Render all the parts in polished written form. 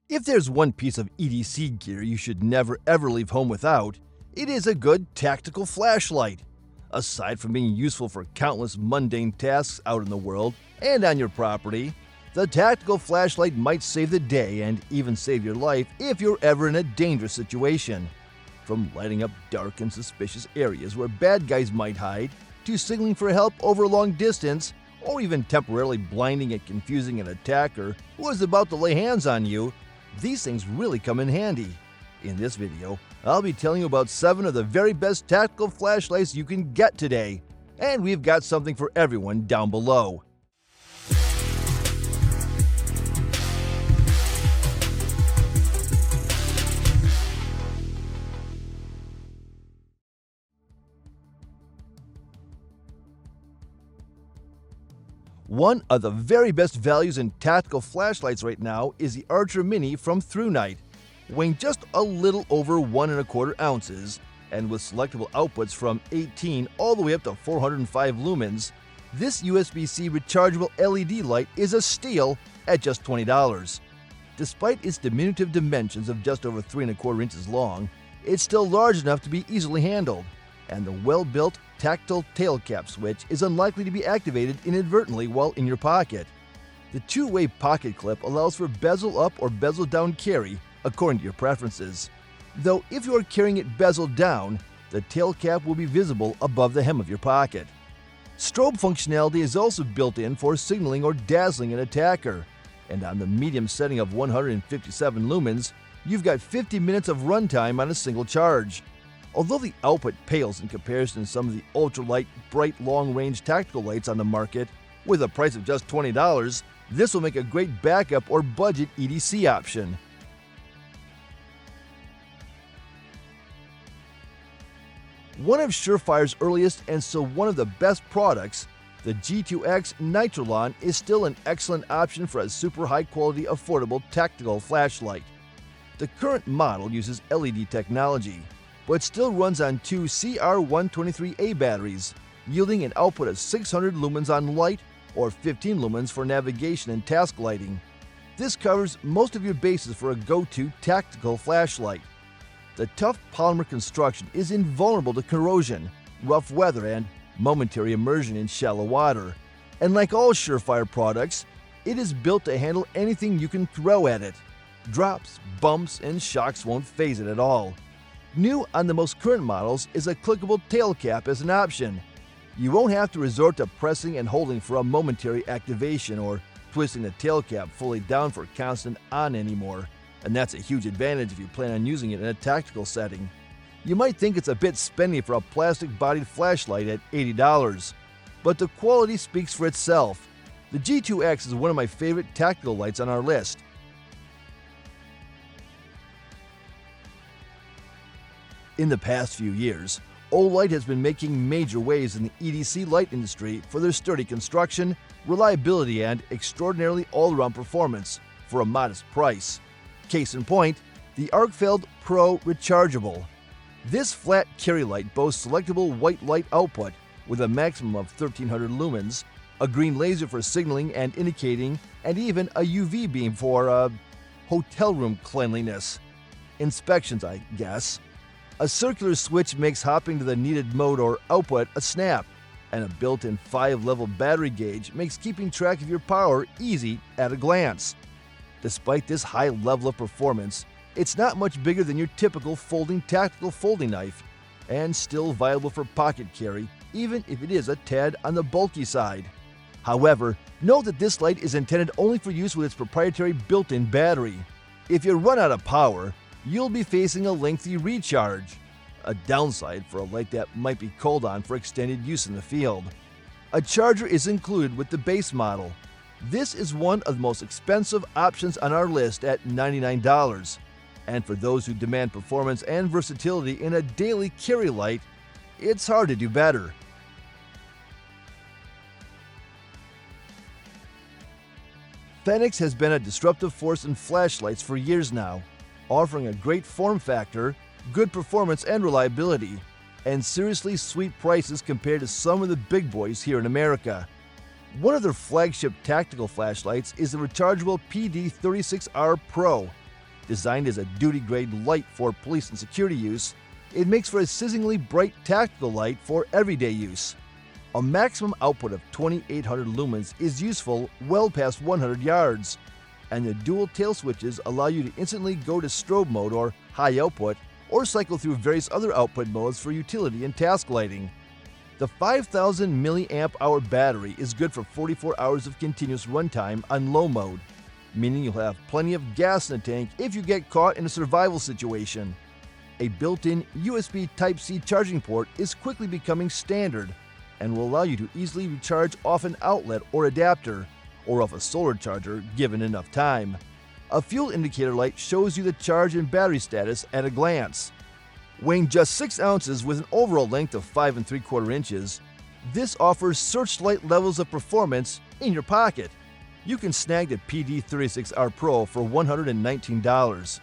If there's one piece of EDC gear you should never ever leave home without, it is a good tactical flashlight. Aside from being useful for countless mundane tasks out in the world and on your property, the tactical flashlight might save the day and even save your life if you're ever in a dangerous situation. From lighting up dark and suspicious areas where bad guys might hide, to signaling for help over a long distance, or even temporarily blinding and confusing an attacker who is about to lay hands on you, these things really come in handy. In this video, I'll be telling you about 7 of the very best tactical flashlights you can get today, and we've got something for everyone down below. One of the very best values in tactical flashlights right now is the Archer Mini from Thrunite. Weighing just a little over 1 1/4 ounces, and with selectable outputs from 18 all the way up to 405 lumens, this USB-C rechargeable LED light is a steal at just $20. Despite its diminutive dimensions of just over 3 1/4 inches long, it's still large enough to be easily handled, and the well-built tactile tail cap switch is unlikely to be activated inadvertently while in your pocket. The two-way pocket clip allows for bezel up or bezel down carry according to your preferences. Though if you are carrying it bezeled down, the tail cap will be visible above the hem of your pocket. Strobe functionality is also built in for signaling or dazzling an attacker, and on the medium setting of 157 lumens, you've got 50 minutes of runtime on a single charge. Although the output pales in comparison to some of the ultralight, bright, long-range tactical lights on the market, with a price of just $20, this will make a great backup or budget EDC option. One of Surefire's earliest and still one of the best products, the G2X Nitrolon is still an excellent option for a super high-quality, affordable tactical flashlight. The current model uses LED technology, but still runs on 2 CR123A batteries, yielding an output of 600 lumens on light or 15 lumens for navigation and task lighting. This covers most of your bases for a go-to tactical flashlight. The tough polymer construction is invulnerable to corrosion, rough weather, and momentary immersion in shallow water. And like all Surefire products, it is built to handle anything you can throw at it. Drops, bumps, and shocks won't faze it at all. New on the most current models is a clickable tail cap as an option. You won't have to resort to pressing and holding for a momentary activation or twisting the tail cap fully down for constant on anymore, and that's a huge advantage if you plan on using it in a tactical setting. You might think it's a bit spendy for a plastic-bodied flashlight at $80, but the quality speaks for itself. The G2X is one of my favorite tactical lights on our list. In the past few years, Olight has been making major waves in the EDC light industry for their sturdy construction, reliability, and extraordinarily all-around performance for a modest price. Case in point, the Arkfeld Pro Rechargeable. This flat carry light boasts selectable white light output with a maximum of 1300 lumens, a green laser for signaling and indicating, and even a UV beam for, hotel room cleanliness. Inspections, I guess. A circular switch makes hopping to the needed mode or output a snap, and a built-in 5-level battery gauge makes keeping track of your power easy at a glance. Despite this high level of performance, it's not much bigger than your typical folding tactical folding knife, and still viable for pocket carry, even if it is a tad on the bulky side. However, note that this light is intended only for use with its proprietary built-in battery. If you run out of power, you'll be facing a lengthy recharge, a downside for a light that might be called on for extended use in the field. A charger is included with the base model. This is one of the most expensive options on our list at $99, and for those who demand performance and versatility in a daily carry light, it's hard to do better. Fenix has been a disruptive force in flashlights for years now, offering a great form factor, good performance and reliability, and seriously sweet prices compared to some of the big boys here in America. One of their flagship tactical flashlights is the Rechargeable PD36R Pro, Designed as a duty-grade light for police and security use, it makes for a sizzlingly bright tactical light for everyday use. A maximum output of 2,800 lumens is useful well past 100 yards, and the dual tail switches allow you to instantly go to strobe mode or high output, or cycle through various other output modes for utility and task lighting. The 5,000 mAh battery is good for 44 hours of continuous runtime on low mode, meaning you'll have plenty of gas in the tank if you get caught in a survival situation. A built-in USB Type-C charging port is quickly becoming standard and will allow you to easily recharge off an outlet or adapter, or off a solar charger given enough time. A fuel indicator light shows you the charge and battery status at a glance. Weighing just 6 ounces with an overall length of 5 3/4 inches, this offers searchlight levels of performance in your pocket. You can snag the PD36R Pro for $119.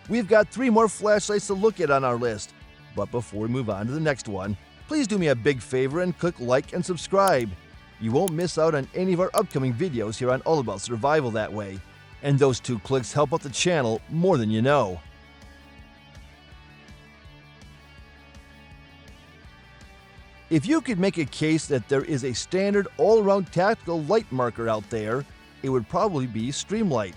We've got 3 more flashlights to look at on our list, but before we move on to the next one, please do me a big favor and click like and subscribe. You won't miss out on any of our upcoming videos here on All About Survival that way, and those 2 clicks help out the channel more than you know. If you could make a case that there is a standard all-around tactical light marker out there, it would probably be Streamlight.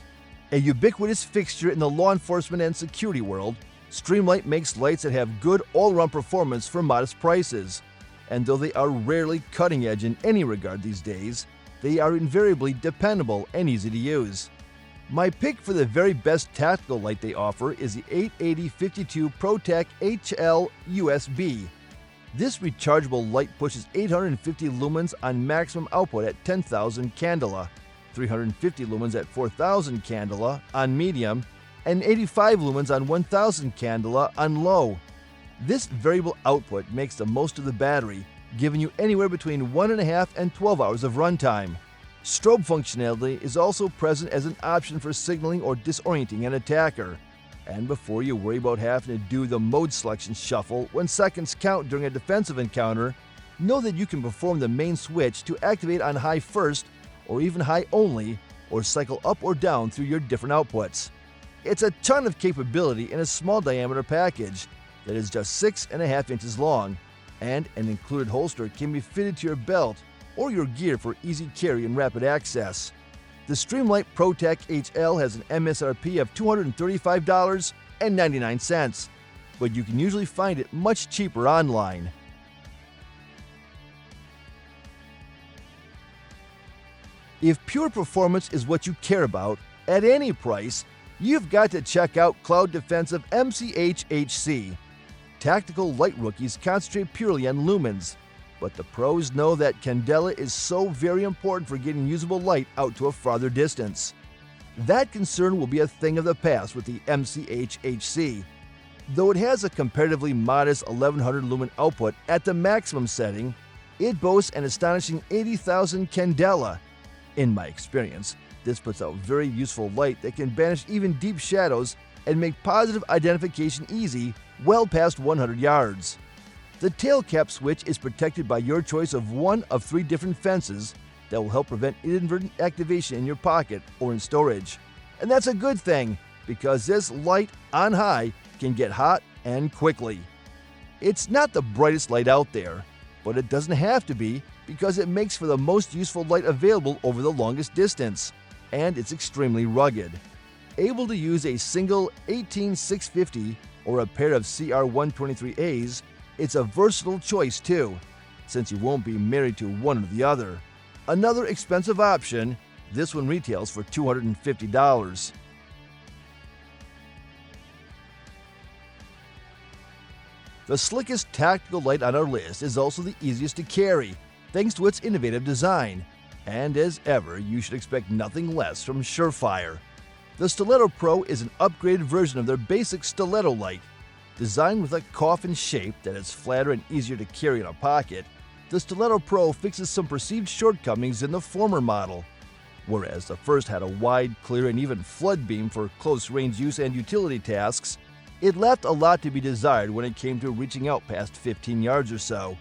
A ubiquitous fixture in the law enforcement and security world, Streamlight makes lights that have good all-around performance for modest prices. And though they are rarely cutting edge in any regard these days, they are invariably dependable and easy to use. My pick for the very best tactical light they offer is the 880-52 ProTac HL USB. This rechargeable light pushes 850 lumens on maximum output at 10,000 candela, 350 lumens at 4,000 candela on medium, and 85 lumens on 1,000 candela on low. This variable output makes the most of the battery, giving you anywhere between 1.5 and 12 hours of runtime. Strobe functionality is also present as an option for signaling or disorienting an attacker. And before you worry about having to do the mode selection shuffle when seconds count during a defensive encounter, know that you can perform the main switch to activate on high first, or even high only, or cycle up or down through your different outputs. It's a ton of capability in a small diameter package that is just 6.5 inches long, and an included holster can be fitted to your belt or your gear for easy carry and rapid access. The Streamlight ProTac HL has an MSRP of $235.99, but you can usually find it much cheaper online. If pure performance is what you care about, at any price, you've got to check out Cloud Defensive MCH-HC. Tactical light rookies concentrate purely on lumens, but the pros know that candela is so very important for getting usable light out to a farther distance. That concern will be a thing of the past with the MCH-HC. Though it has a comparatively modest 1100 lumen output at the maximum setting, it boasts an astonishing 80,000 candela. In my experience, this puts out very useful light that can banish even deep shadows and make positive identification easy well past 100 yards. The tail cap switch is protected by your choice of one of 3 different fences that will help prevent inadvertent activation in your pocket or in storage. And that's a good thing, because this light on high can get hot and quickly. It's not the brightest light out there, but it doesn't have to be, because it makes for the most useful light available over the longest distance, and it's extremely rugged. Able to use a single 18650 or a pair of CR123As, it's a versatile choice too, since you won't be married to one or the other. Another expensive option, this one retails for $250. The slickest tactical light on our list is also the easiest to carry, thanks to its innovative design. And as ever, you should expect nothing less from Surefire. The Stiletto Pro is an upgraded version of their basic stiletto light. Designed with a coffin shape that is flatter and easier to carry in a pocket, the Stiletto Pro fixes some perceived shortcomings in the former model. Whereas the first had a wide, clear, and even flood beam for close-range use and utility tasks, it left a lot to be desired when it came to reaching out past 15 yards or so.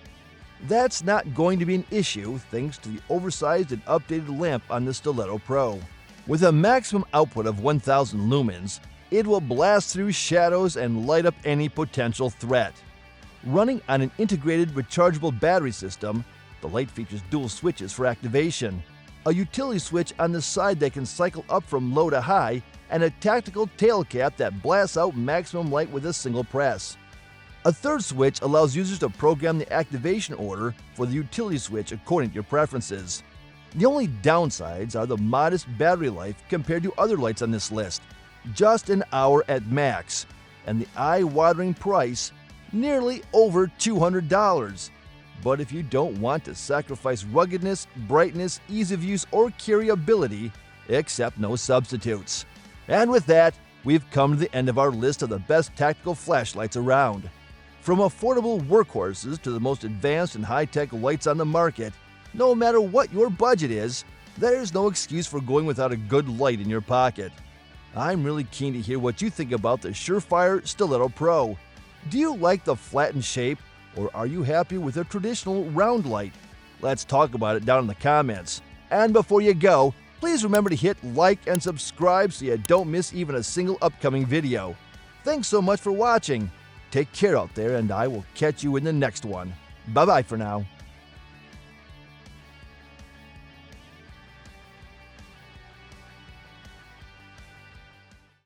That's not going to be an issue thanks to the oversized and updated lamp on the Stiletto Pro. With a maximum output of 1,000 lumens, It will blast through shadows and light up any potential threat. Running on an integrated rechargeable battery system, the light features dual switches for activation, a utility switch on the side that can cycle up from low to high, and a tactical tail cap that blasts out maximum light with a single press. A third switch allows users to program the activation order for the utility switch according to your preferences. The only downsides are the modest battery life compared to other lights on this list, just an hour at max, and the eye-watering price, nearly over $200. But if you don't want to sacrifice ruggedness, brightness, ease of use, or carryability, accept no substitutes. And with that, we've come to the end of our list of the best tactical flashlights around. From affordable workhorses to the most advanced and high-tech lights on the market, no matter what your budget is, there's no excuse for going without a good light in your pocket. I'm really keen to hear what you think about the Surefire Stiletto Pro. Do you like the flattened shape, or are you happy with a traditional round light? Let's talk about it down in the comments. And before you go, please remember to hit like and subscribe so you don't miss even a single upcoming video. Thanks so much for watching. Take care out there, and I will catch you in the next one. Bye-bye for now.